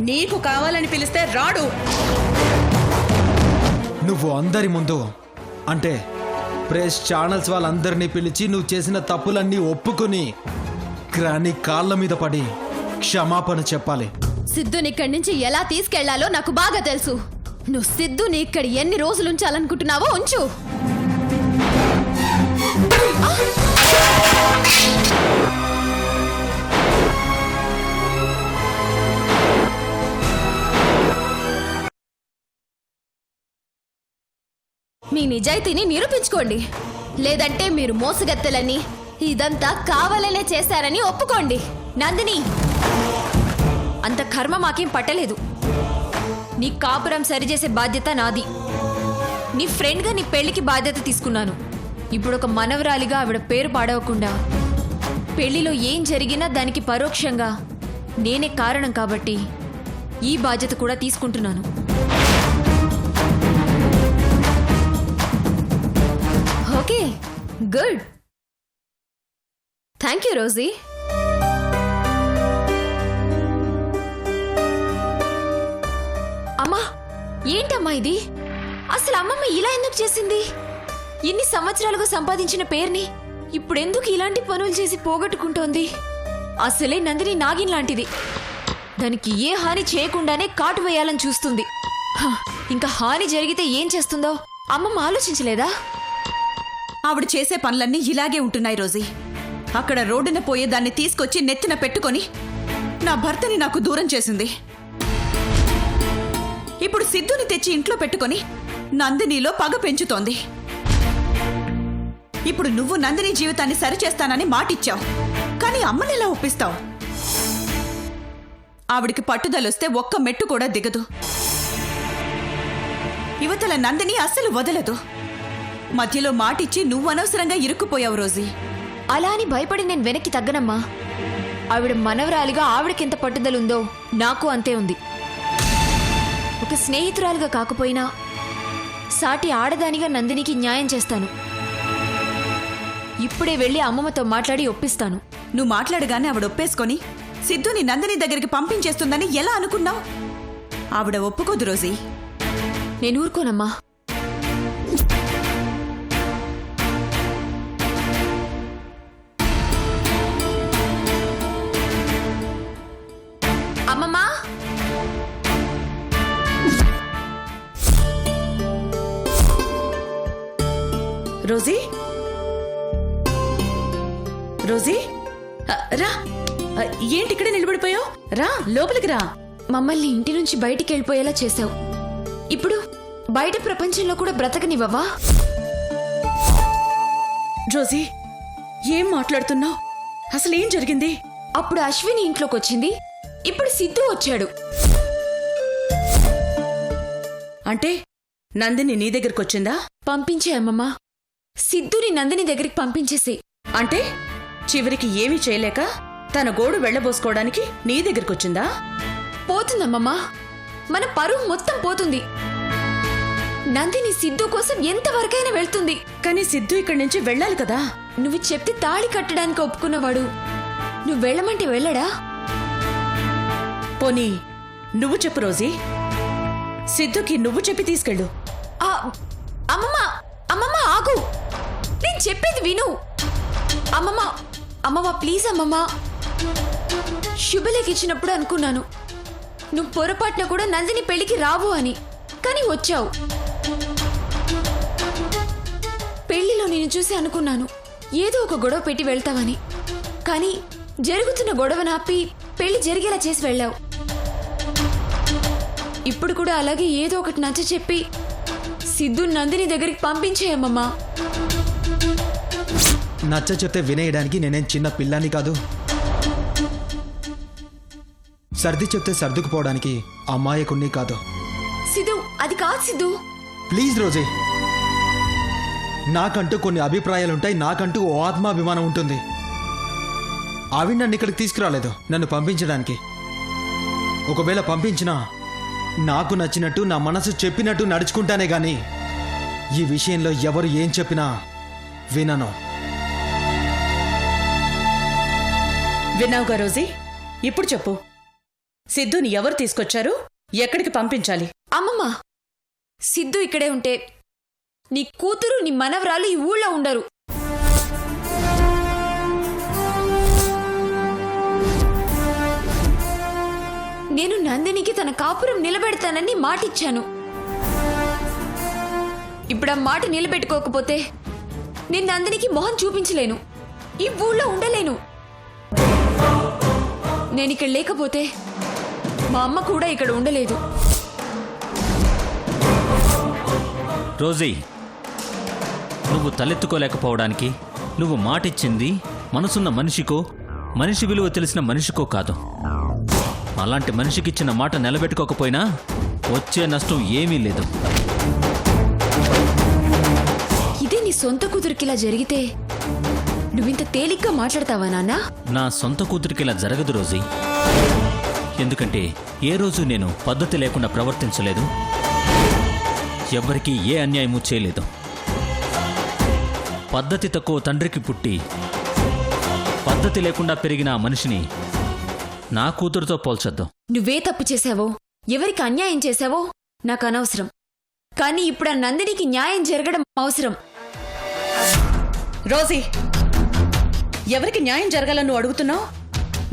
నీకు కావాలని పిలిస్తే రాడు. నువ్వు అందరి ముందు అంటే ప్రెస్ ఛానల్స్ వాళ్ళందరినీ పిలిచి నువ్వు చేసిన తప్పులన్నీ ఒప్పుకుని గ్రాని కాళ్ళ మీద పడి క్షమాపణ చెప్పాలి. సిద్ధుని ఇక్కడి నుంచి ఎలా తీసుకెళ్లాలో నాకు బాగా తెలుసు. నువ్వు సిద్ధుని ఇక్కడ ఎన్ని రోజులు ఉంచాలనుకుంటున్నావో ఉంచు. మీ నిజాయితీని నిరూపించుకోండి, లేదంటే మీరు మోసగత్తెలని ఇదంతా కావాలనే చేశారని ఒప్పుకోండి. నందిని, అంత కర్మ మాకేం పట్టలేదు. నీ కాపురం సరిచేసే బాధ్యత నాది. నీ ఫ్రెండ్గా నీ పెళ్లికి బాధ్యత తీసుకున్నాను. ఇప్పుడు ఒక మనవరాలిగా ఆవిడ పేరు పాడవకుండా పెళ్లిలో ఏం జరిగినా దానికి పరోక్షంగా నేనే కారణం కాబట్టి ఈ బాధ్యత కూడా తీసుకుంటున్నాను. Okay, good. Thank you Rosie. అమ్మా, ఏంటమ్మా ఇది? అసలు అమ్మమ్మ ఇలా ఎందుకు చేసింది? ఇన్ని సంవత్సరాలుగా సంపాదించిన పేరుని ఇప్పుడెందుకు ఇలాంటి పనులు చేసి పోగొట్టుకుంటోంది? అసలే నందిని నాగిన్ లాంటిది. దానికి ఏ హాని చేయకుండానే కాటు వేయాలని చూస్తుంది. ఇంకా హాని జరిగితే ఏం చేస్తుందో అమ్మమ్మ ఆలోచించలేదా? ఆవిడ చేసే పనులన్నీ ఇలాగే ఉంటున్నాయి రోజీ. అక్కడ రోడ్డున పోయే దాన్ని తీసుకొచ్చి నెత్తిన పెట్టుకొని నా భర్తని నాకు దూరం చేసింది. ఇప్పుడు సిద్ధుని తెచ్చి ఇంట్లో పెట్టుకొని నందినిలో పగ పెంచుతోంది. ఇప్పుడు నువ్వు నందిని జీవితాన్ని సరిచేస్తానని మాటిచ్చావు, కానీ అమ్మనెలా ఒప్పిస్తావు? ఆవిడికి పట్టుదలొస్తే ఒక్క మెట్టు కూడా దిగదు. యువతల నందిని అస్సలు వదలదు. మధ్యలో మాటిచ్చి నువ్వు అనవసరంగా ఇరుక్కుపోయావు రోజీ. అలా అని భయపడి నేను వెనక్కి తగ్గనమ్మా. ఆవిడ మనవరాలిగా ఆవిడకెంత పట్టుదలుందో నాకు అంతే ఉంది. ఒక స్నేహితురాలుగా కాకపోయినా సాటి ఆడదానిగా నందినికి న్యాయం చేస్తాను. ఇప్పుడే వెళ్ళి అమ్మమ్మతో మాట్లాడి ఒప్పిస్తాను. నువ్వు మాట్లాడగానే ఆవిడ ఒప్పేసుకొని సిద్ధుని నందిని దగ్గరికి పంపించేస్తుందని ఎలా అనుకున్నావు? ఆవిడ ఒప్పుకోదు రోజీ. నేను ఊరుకోనమ్మా. అమ్మమ్మా, రోజీ, రోజీ, రా. ఏంటి ఇక్కడ నిలబడిపోయావు? రా, లోపలికి రా. మమ్మల్ని ఇంటి నుంచి బయటికి వెళ్ళిపోయేలా చేశావు. ఇప్పుడు బయట ప్రపంచంలో కూడా బ్రతకనివ్వవా? రోజీ, ఏం మాట్లాడుతున్నావు? అసలు ఏం జరిగింది? అప్పుడు అశ్విని ఇంట్లోకి వచ్చింది, ఇప్పుడు సిద్ధు వచ్చాడు. అంటే నందిని నీ దగ్గరికి వచ్చిందా? పంపించే అమ్మమ్మ. సిద్ధుని నందిని దగ్గరికి పంపించేసి. అంటే చివరికి ఏమీ చేయలేక తన గోడు వెళ్లబోసుకోవడానికి నీ దగ్గరికి వచ్చిందా? పోతుందమ్మమ్మా, మన పరువు మొత్తం పోతుంది. నందిని సిద్ధు కోసం ఎంతవరకైనా వెళ్తుంది. కానీ సిద్ధు ఇక్కడి నుంచి వెళ్ళాలి కదా. నువ్వు చెప్తే తాళి కట్టడానికి ఒప్పుకున్నవాడు నువ్వు వెళ్ళమంటే వెళ్ళడా? పోనీ నువ్వు చెప్పు రోజీ. సిద్ధుకి నువ్వు చెప్పి తీసుకెళ్ళు. అమ్మమ్మ, అమ్మమ్మ ఆగు, నేను చెప్పేది విను. అమ్మమ్మ, అమ్మమ్మ ప్లీజ్ అమ్మమ్మ. శుభలేఖ ఇచ్చినప్పుడు అనుకున్నాను నువ్వు పొరపాటున కూడా నందిని పెళ్లికి రావు అని, కానీ వచ్చావు. పెళ్లిలో నేను చూసి అనుకున్నాను ఏదో ఒక గొడవ పెట్టి వెళ్తావని, కానీ జరుగుతున్న గొడవ నాపి పెళ్లి జరిగేలా చేసి వెళ్ళావు. ఇప్పుడు కూడా అలాగే ఏదో ఒకటి నచ్చ చెప్పి సిద్ధు నందిని దగ్గరికి పంపించేయమ్మమ్మా. నచ్చ చెప్తే వినేయడానికి నేనేం చిన్న పిల్లని కాదు. సర్ది చెప్తే సర్దుకుపోవడానికి అమ్మాయికుణ్ణి కాదు. సిద్ధు, అది కాదు సిద్ధు. ప్లీజ్ రోజీ, నాకంటూ కొన్ని అభిప్రాయాలుంటాయి, నాకంటూ ఓ ఆత్మాభిమానం ఉంటుంది. అవి నన్ను ఇక్కడికి తీసుకురాలేదు నన్ను పంపించడానికి. ఒకవేళ పంపించినా నాకు నచ్చినట్టు నా మనసు చెప్పినట్టు నడుచుకుంటానే గాని ఈ విషయంలో ఎవరు ఏం చెప్పినా వినను. విన్నావుగా రోజీ, ఇప్పుడు చెప్పు. సిద్ధుని ఎవరు తీసుకొచ్చారు? ఎక్కడికి పంపించాలి? అమ్మమ్మ, సిద్ధు ఇక్కడే ఉంటే నీ కూతురు నీ మనవరాలు ఈ ఊళ్ళో ఉండరు. నేను నందినికి తన కాపురం నిలబెడతానని మాటిచ్చాను. ఇప్పుడు ఆ మాట నిలబెట్టుకోకపోతే నేను నందినికి మొహం చూపించలేను, ఈ ఊళ్ళో ఉండలేను. నేను ఇక్కడ లేకపోతే మా అమ్మ కూడా ఇక్కడ ఉండలేదు. రోజీ, నువ్వు తలెత్తుకోలేకపోవడానికి నువ్వు మాటిచ్చింది మనసున్న మనిషికో, మనిషి విలువ తెలిసిన మనిషికో కాదు. అలాంటి మనిషికిచ్చిన మాట నిలబెట్టుకోకపోయినా వచ్చే నష్టం ఏమీ లేదు. ఇదే నీ సొంత కూతురికి ఇలా జరిగితే నువ్వింత తేలిగ్గా మాట్లాడతావా నాన్నా? నా సొంత కూతురికి ఇలా జరగదు రోజీ. ఎందుకంటే ఏ రోజు నేను పద్ధతి లేకుండా ప్రవర్తించలేదు, ఎవ్వరికీ ఏ అన్యాయమూ చేయలేదు. పద్ధతి తక్కువ తండ్రికి పుట్టి పద్ధతి లేకుండా పెరిగిన ఆ మనిషిని నా కూతురుతో పోల్చొద్దు. నువ్వే తప్పు చేశావో, ఎవరికి అన్యాయం చేశావో నాకు అనవసరం. కానీ ఇప్పుడు ఆ నందినికి న్యాయం జరగడం అవసరం. రోజీ, ఎవరికి న్యాయం జరగాలని నువ్వు అడుగుతున్నావు?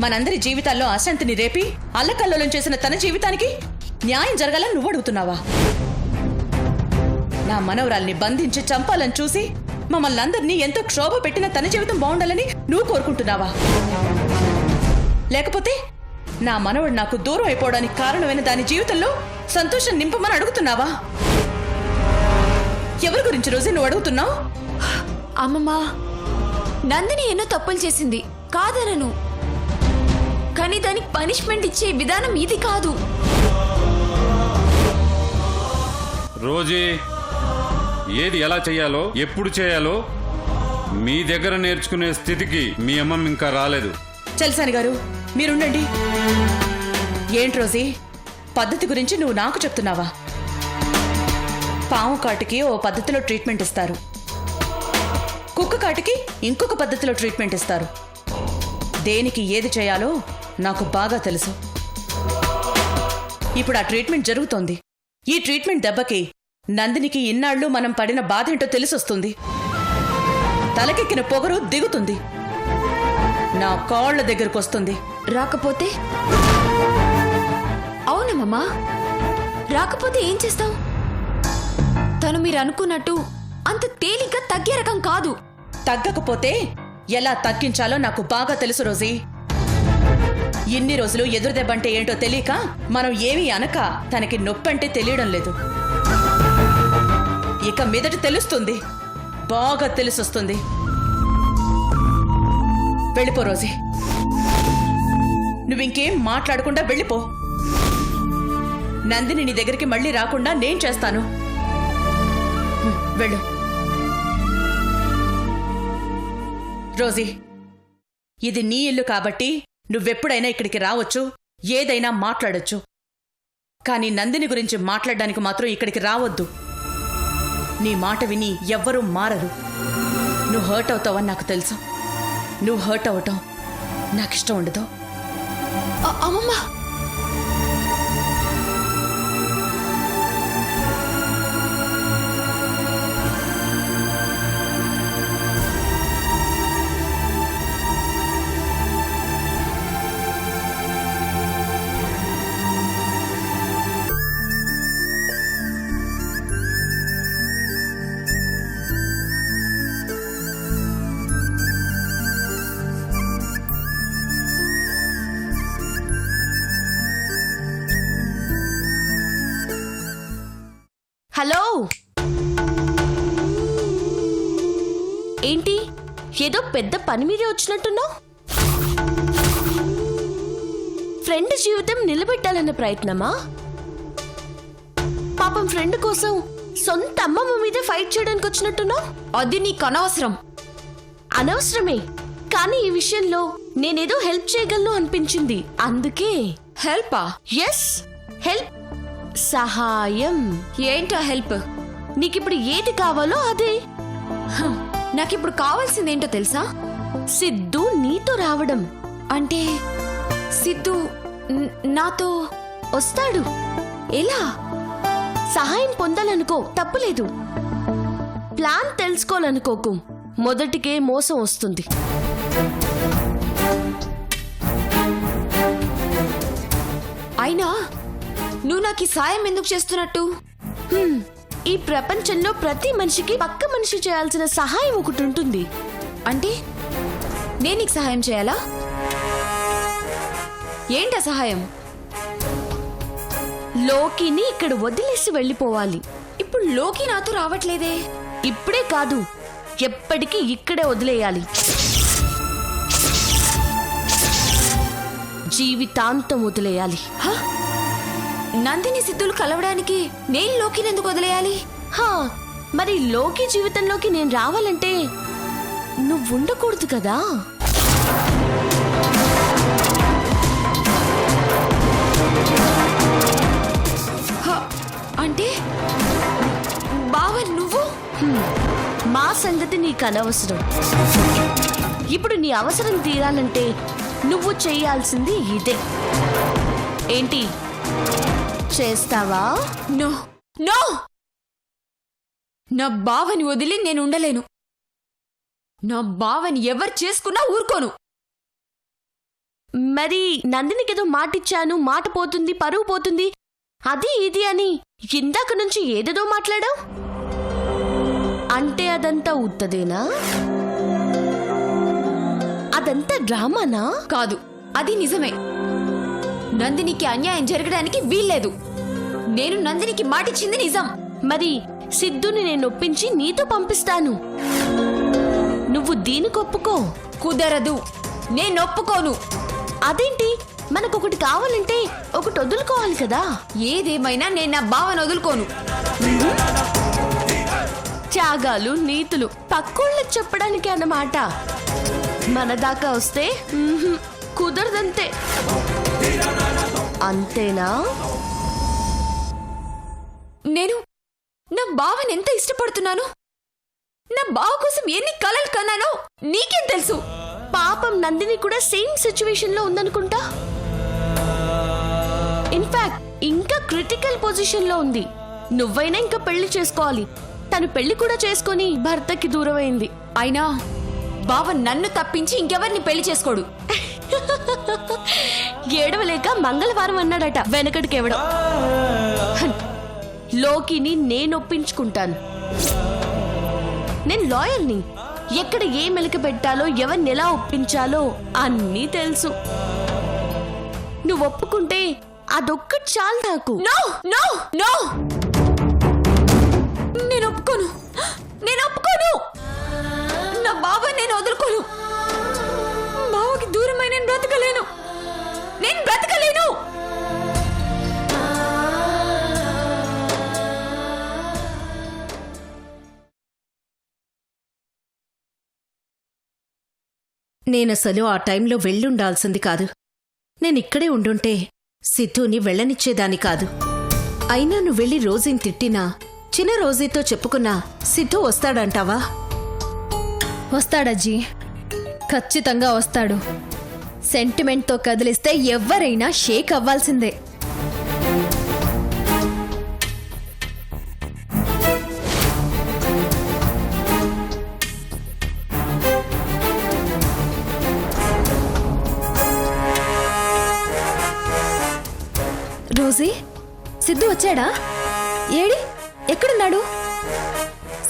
మనందరి జీవితాల్లో అశాంతిని రేపి అల్లకల్లోలం చేసిన తన జీవితానికి న్యాయం జరగాలని నువ్వు అడుగుతున్నావా? నా మనవరాల్ని బంధించి చంపాలని చూసి మమ్మల్ని అందరినీ ఎంతో క్షోభ పెట్టిన తన జీవితం బాగుండాలని నువ్వు కోరుకుంటున్నావా? లేకపోతే నా మనవడు నాకు దూరం అయిపోవడానికి కారణమైన దాని జీవితంలో సంతోషం నింపమని అడుగుతున్నావా? ఎవరి గురించి రోజు నువ్వు అడుగుతున్నావు? అమ్మమ్మా, నందిని ఎన్నో తప్పులు చేసింది కాదనను, కానీ దానికి పనిష్మెంట్ ఇచ్చే విధానం ఇది కాదు. రోజీ, ఏది ఎలా చేయాలో ఎప్పుడు చేయాలో మీ దగ్గర నేర్చుకునే స్థితికి మీ అమ్మమ్మ ఇంకా రాలేదు. చల్సాని గారు, మీరుండండి. ఏంటి రోజీ, పద్ధతి గురించి నువ్వు నాకు చెప్తున్నావా? పాము కాటుకి ఓ పద్ధతిలో ట్రీట్మెంట్ ఇస్తారు, కుక్క కాటుకి ఇంకొక పద్ధతిలో ట్రీట్మెంట్ ఇస్తారు. దేనికి ఏది చేయాలో నాకు బాగా తెలుసు. ఇప్పుడు ఆ ట్రీట్మెంట్ జరుగుతోంది. ఈ ట్రీట్మెంట్ దెబ్బకి నందినికి ఇన్నాళ్ళు మనం పడిన బాధేంటో తెలిసొస్తుంది. తలకెక్కిన పొగరు దిగుతుంది, నా కాళ్ల దగ్గరకు వస్తుంది. రాకపోతే? అవునమ్మా, రాకపోతే ఏం చేస్తావు? తను మీరు అనుకున్నట్టు అంత తేలిగ్గా తగ్గే రకం కాదు. తగ్గకపోతే ఎలా తగ్గించాలో నాకు బాగా తెలుసు రోజీ. ఇన్ని రోజులు ఎదురు దెబ్బంటే ఏంటో తెలియక మనం ఏమీ అనక తనకి నొప్పంటే తెలియడం లేదు. ఇక మీదట తెలుస్తుంది, బాగా తెలిసొస్తుంది. వెళ్ళిపో రోజీ, నువ్వింకేం మాట్లాడకుండా వెళ్ళిపో. నందిని నీ దగ్గరికి మళ్ళీ రాకుండా నేను చేస్తాను. వెళ్ళు రోజీ. ఇది నీ ఇల్లు కాబట్టి నువ్వెప్పుడైనా ఇక్కడికి రావచ్చు, ఏదైనా మాట్లాడొచ్చు. కానీ నందిని గురించి మాట్లాడడానికి మాత్రం ఇక్కడికి రావద్దు. నీ మాట విని ఎవ్వరూ మారరు. నువ్వు హర్ట్ అవుతావని నాకు తెలుసు. నువ్వు హర్ట్ అవటం నాకిష్టం ఉండదు. అమ్మమ్మ, హలో, ఏంటి ఏదో పెద్ద పని మీదే వచ్చినట్టున్నావు? ఫ్రెండ్ జీవితం నిలబెట్టాలన్న ప్రయత్నమా? పాపం ఫ్రెండ్ కోసం సొంత అమ్మమ్మ మీదే ఫైట్ చేయడానికి వచ్చినట్టున్నావు. అది నీకు అనవసరం. అనవసరమే, కానీ ఈ విషయంలో నేనేదో హెల్ప్ చేయగలను అనిపించింది, అందుకే. హెల్పా? ఎస్, హెల్ప్, సహాయం. ఏంటా హెల్ప్? నీకిప్పుడు ఏది కావాలో అదే. నాకిప్పుడు కావాల్సిందేంటో తెలుసా? సిద్ధు నీతో రావడం. అంటే సిద్ధు నాతో వస్తాడు. ఎలా? సహాయం పొందాలనుకో, తప్పులేదు. ప్లాన్ తెలుసుకోవాలనుకోకు, మొదటికే మోసం వస్తుంది. అయినా నువ్వు నాకు ఈ సాయం ఎందుకు చేస్తున్నట్టు? ఈ ప్రపంచంలో ప్రతి మనిషికి పక్క మనిషి చేయాల్సిన సహాయం ఒకటి ఉంటుంది. అంటే నేను నీకు సహాయం చేయాలా? ఏంటా సహాయం? లోకిని ఇక్కడ వదిలేసి వెళ్ళిపోవాలి. ఇప్పుడు లోకి నాతో రావట్లేదే. ఇప్పుడే కాదు, ఎప్పటికీ ఇక్కడే వదిలేయాలి. జీవితాంతం వదిలేయాలి. హ? నందిని సిద్ధులు కలవడానికి నేను లోకిని ఎందుకు వదిలేయాలి? హా, మరి లోకి జీవితంలోకి నేను రావాలంటే నువ్వు ఉండకూడదు కదా. అంటే బావ నువ్వు? మా సంగతి నీకు అనవసరం. ఇప్పుడు నీ అవసరం తీరాలంటే నువ్వు చేయాల్సింది ఇదే. ఏంటి చేస్తావా? నో నో, నా బావని వదిలి నేను ఉండలేను. నా బావని ఎవరు చేసుకున్నా ఊరుకోను. మరి నందినికేదో మాటిచ్చాను, మాట పోతుంది, పరువు పోతుంది, అది ఇది అని ఇందాక నుంచి ఏదేదో మాట్లాడావు. అంటే అదంతా ఉత్తదేనా? అదంతా డ్రామానా? కాదు, అది నిజమే. నందినికి అన్యాయం జరగడానికి వీల్లేదు. నేను నందినికి మాటిచ్చింది నిజం. మరి సిద్ధుని నేను ఒప్పించి నీతో పంపిస్తాను. నువ్వు దీనికి ఒప్పుకో. కుదరదు, నేను ఒప్పుకోను. అదేంటి? మనకొకటి కావాలంటే ఒకటి వదులుకోవాలి కదా. ఏదేమైనా నేను నా బావను వదులుకోను. త్యాగాలు, నీతులు పక్కోళ్ళకి చెప్పడానికి అన్నమాట. మన దాకా వస్తే కుదరదంతే. అంతేనా? నేను నా బావని ఎంత ఇష్టపడుతున్నాను, నా బావ కోసం ఎన్ని కలలు కన్నానో నీకేం తెలుసు? పాపం నందిని కూడా సేమ్ సిచ్యువేషన్ లో ఉందనుకుంటా. ఇన్ఫాక్ట్ ఇంకా క్రిటికల్ పొజిషన్ లో ఉంది. నువ్వైనా ఇంకా పెళ్లి చేసుకోవాలి. తను పెళ్లి కూడా చేసుకొని భర్తకి దూరమైంది. అయినా బావ నన్ను తప్పించి ఇంకెవరిని పెళ్లి చేసుకోడు. ఏడవలేక మంగళవారం అన్నాడట వెనకటికెవడం. లోకిని నేను ఒప్పించుకుంటాను. నేను లాయర్ని. ఎక్కడ ఏ మెలిక పెట్టాలో, ఎవరిని ఎలా ఒప్పించాలో అన్నీ తెలుసు. నువ్వు ఒప్పుకుంటే అదొక్కటి చాలు నాకు. నో నో నో, నేను ఒప్పుకోను. నేను ఒప్పుకోను. నా బావ నేను వదులుకోను. బావకి దూరమై నేను బ్రతకలేను. నేను బ్రతకలేను. నేనసలు ఆ టైంలో వెళ్ళుండాల్సింది కాదు. నేనిక్కడే ఉండుంటే సిద్ధుని వెళ్ళనిచ్చేదాన్ని కాదు. అయినా నువ్వు వెళ్ళి రోజీని తిట్టినా, చిన్న రోజీతో చెప్పుకున్నా సిద్ధు వస్తాడంటావా? వస్తాడజ్జీ, ఖచ్చితంగా వస్తాడు. సెంటిమెంట్తో కదిలిస్తే ఎవరైనా షేక్ అవ్వాల్సిందే. రోజీ, సిద్ధు వచ్చాడా? ఏడి, ఎక్కడున్నాడు?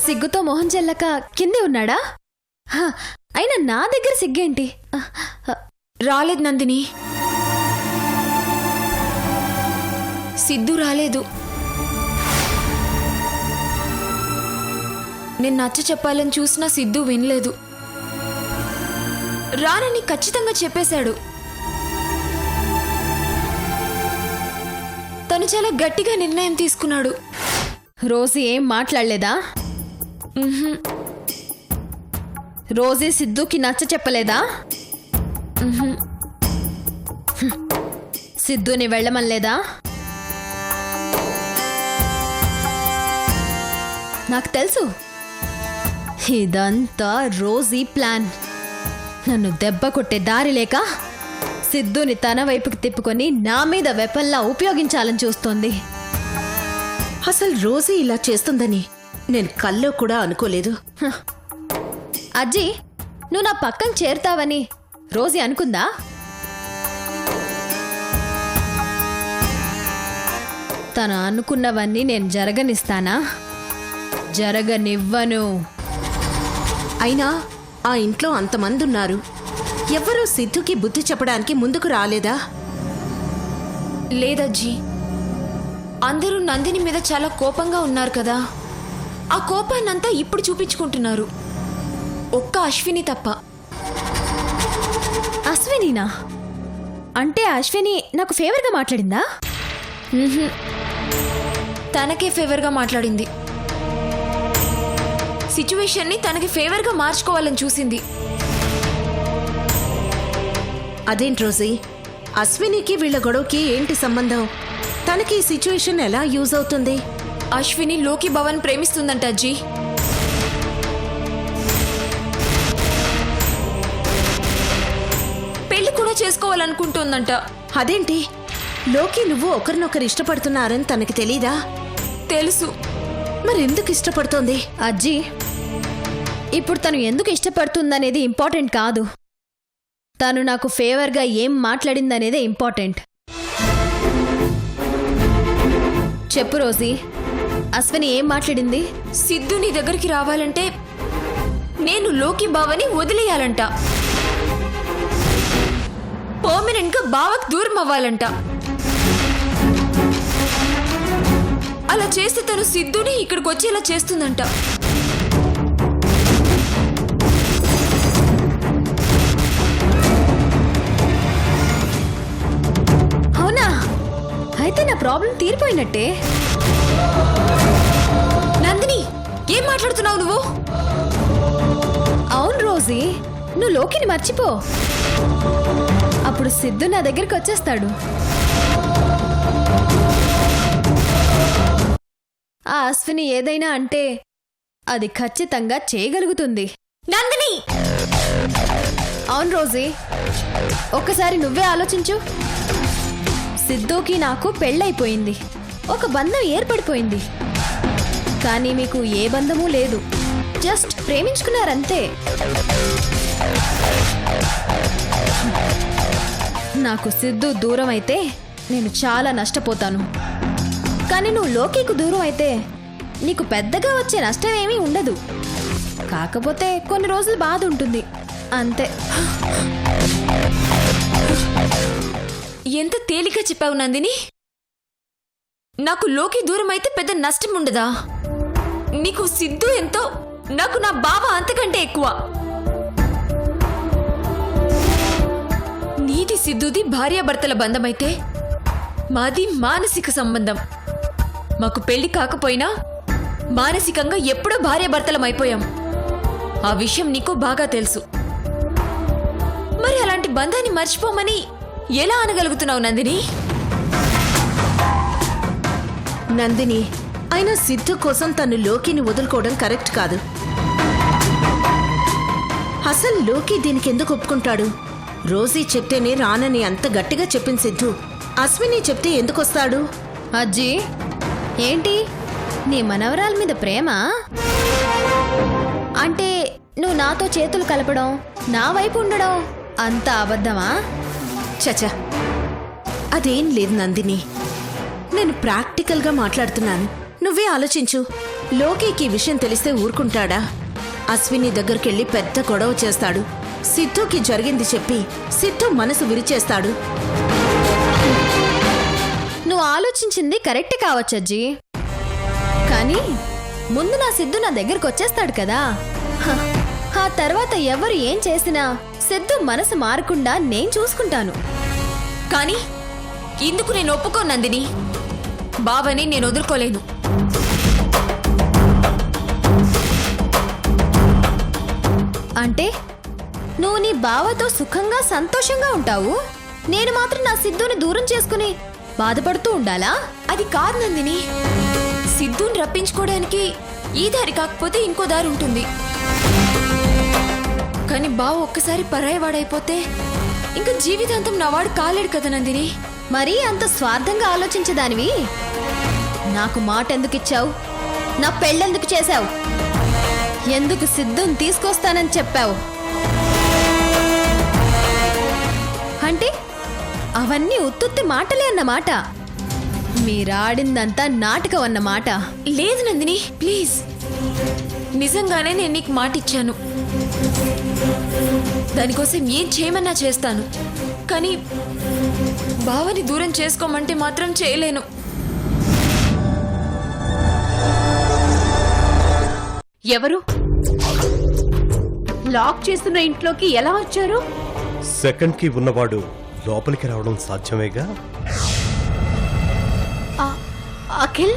సిగ్గుతో మొహం చెల్లక కిందే ఉన్నాడా? అయినా నా దగ్గర సిగ్గేంటి? రాలేదు నందిని, సిద్ధు రాలేదు. నేను నచ్చ చెప్పాలని చూసినా సిద్ధు వినలేదు. రానని ఖచ్చితంగా చెప్పేశాడు. తను చాలా గట్టిగా నిర్ణయం తీసుకున్నాడు. రోజీ ఏం మాట్లాడలేదా? రోజీ సిద్ధుకి నచ్చ చెప్పలేదా? సిద్ధుని వెళ్ళమనలేదా? నాకు తెలుసు, ఇదంతా రోజీ ప్లాన్. నన్ను దెబ్బ కొట్టే దారి లేక సిద్ధుని తన వైపుకి తిప్పుకొని నా మీద వెపన్లా ఉపయోగించాలని చూస్తోంది. అసలు రోజీ ఇలా చేస్తుందని నేను కల్లో కూడా అనుకోలేదు. అజ్జి, నువ్వు నా పక్కన చేరుతావని రోజీ అనుకుందా? తను అనుకున్నవన్నీ నేను జరగనిస్తానా? జరగనివ్వను. అయినా ఆ ఇంట్లో అంతమంది ఉన్నారు, ఎవ్వరూ సిద్ధుకి బుద్ధి చెప్పడానికి ముందుకు రాలేదా? లేదజ్జీ, అందరూ నందిని మీద చాలా కోపంగా ఉన్నారు కదా, ఆ కోపాన్నంతా ఇప్పుడు చూపించుకుంటున్నారు, ఒక్క అశ్విని తప్ప. అశ్వినినా? అంటే అశ్విని నాకు ఫేవర్గా మాట్లాడిందా? తనకే ఫేవర్గా మాట్లాడింది. సిచ్యువేషన్ని తనకి ఫేవర్గా మార్చుకోవాలని చూసింది. అదేంటి రోజీ, అశ్వినికి వీళ్ళ గొడవకి ఏంటి సంబంధం? తనకి ఈ సిచ్యువేషన్ ఎలా యూజ్ అవుతుంది? అశ్విని లోకి భవన్ ప్రేమిస్తుందంట అజ్జీ. పెళ్లి కూడా చేసుకోవాలనుకుంటుందంట. అదేంటి, లోకి నువ్వు ఒకరినొకరు ఇష్టపడుతున్నారని తనకి తెలీదా? తెలుసు. మరెందుకు ఇష్టపడుతోంది? అజ్జి, ఇప్పుడు తను ఎందుకు ఇష్టపడుతుందనేది ఇంపార్టెంట్ కాదు, తను నాకు ఫేవర్గా ఏం మాట్లాడిందనేదే ఇంపార్టెంట్. చెప్పు రోజీ, అశ్విని ఏం మాట్లాడింది? సిద్ధు నీ దగ్గరికి రావాలంటే నేను లోకి బావని వదిలేయాలంట, పర్మనెంట్ గా బావకు దూరం అవ్వాలంట. అలా చేస్తే తను సిద్ధుని ఇక్కడికి వచ్చేలా చేస్తుందంట. అవునా? అయితే నా ప్రాబ్లం తీరిపోయినట్టే. నందిని, ఏం మాట్లాడుతున్నావు నువ్వు? అవును రోజీ, నువ్వు లోకిని మర్చిపో, అప్పుడు సిద్ధు నా దగ్గరికి వచ్చేస్తాడు. ఆ అశ్విని ఏదైనా అంటే అది ఖచ్చితంగా చేయగలుగుతుంది. నందిని! అవును రోజీ, ఒక్కసారి నువ్వే ఆలోచించు. సిద్ధుకి నాకు పెళ్ళైపోయింది, ఒక బంధం ఏర్పడిపోయింది, కానీ మీకు ఏ బంధమూ లేదు, జస్ట్ ప్రేమించుకున్నారంతే. నాకు సిద్ధు దూరం అయితే నేను చాలా నష్టపోతాను, కానీ నువ్వు లోకికు దూరం అయితే నీకు పెద్దగా వచ్చే నష్టం ఏమీ ఉండదు, కాకపోతే కొన్ని రోజులు బాధ ఉంటుంది అంతే. ఎంత తేలిక చెప్పావు నందిని. నాకు లోకి దూరం అయితే పెద్ద నష్టం ఉండదా? నీకు సిద్ధు ఎంతో, నాకు నా బావ అంతకంటే ఎక్కువ. నీది సిద్ధుది భార్యాభర్తల బంధమైతే మాది మానసిక సంబంధం. మాకు పెళ్లి కాకపోయినా మానసికంగా ఎప్పుడో భార్యాభర్తలం అయిపోయాం. ఆ విషయం నీకు బాగా తెలుసు. మరి అలాంటి బంధాన్ని మర్చిపోమని ఎలా అనగలుగుతున్నావు నందిని? నందిని, అయినా సిద్ధు కోసం తను లోకిని వదులుకోవడం కరెక్ట్ కాదు. అసలు లోకి దీనికి ఎందుకు ఒప్పుకుంటాడు? రోజీ చెప్తేనే రానని అంత గట్టిగా చెప్పింది సిద్ధు, అశ్విని చెప్తే ఎందుకొస్తాడు? అజ్జీ, ఏంటి నీ మనవరాల మీద ప్రేమ? అంటే నువ్వు నాతో చేతులు కలపడం, నా వైపు ఉండడం అంత అబద్ధమా? చచా, అదేం లేదు నందిని, నేను ప్రాక్టికల్గా మాట్లాడుతున్నాను. నువ్వే ఆలోచించు, లోకేకి ఈ విషయం తెలిస్తే ఊరుకుంటాడా? అశ్విని దగ్గరికెళ్ళి పెద్ద గొడవ చేస్తాడు, సిద్ధుకి జరిగింది చెప్పి సిద్ధు మనసు విరిచేస్తాడు. నువ్వు ఆలోచించింది కరెక్టే కావచ్చు అజ్జీ, కానీ ముందు నా సిద్ధు నా దగ్గరకు వచ్చేస్తాడు కదా, ఆ తర్వాత ఎవరు ఏం చేసినా సిద్ధు మనసు మారకుండా నేను చూసుకుంటాను. కానీ ఇందుకు నేను ఒప్పుకోను నందిని. బావని నేను వదులుకోలేను. అంటే నువ్వు నీ బావతో సుఖంగా సంతోషంగా ఉంటావు, నేను మాత్రం నా సిద్ధుని దూరం చేసుకుని బాధపడుతూ ఉండాలా? అది కాదు నందిని. సిద్ధుని రప్పించుకోవడానికి ఈ దారి కాకపోతే ఇంకో దారి ఉంటుంది. కానీ బావ ఒక్కసారి పరాయవాడైపోతే ఇంకా జీవితాంతం నా వాడు కాలేడు కదా నందిని. మరీ అంత స్వార్థంగా ఆలోచించేదానివి నాకు మాట ఎందుకు ఇచ్చావు? నా పెళ్ళెందుకు చేశావు? ఎందుకు సిద్ధుని తీసుకొస్తానని చెప్పావు? అంటే అవన్నీ ఉత్తుత్తి మాటలే అన్నమాట. మీరాడిందంతా నాటకం అన్నమాట. లేదు నందిని, ప్లీజ్. నిజంగానే నేను నీకు మాట ఇచ్చాను. దానికోసం ఏం చేయమన్నా చేస్తాను. కానీ బావని దూరం చేసుకోమంటే మాత్రం చేయలేను. ఎవరు లాక్ చేస్తున్న ఇంట్లోకి ఎలా వచ్చారు? సెకండ్ కి ఉన్నవాడు లోపలికి రావడం సాధ్యమేగా. అఖిల్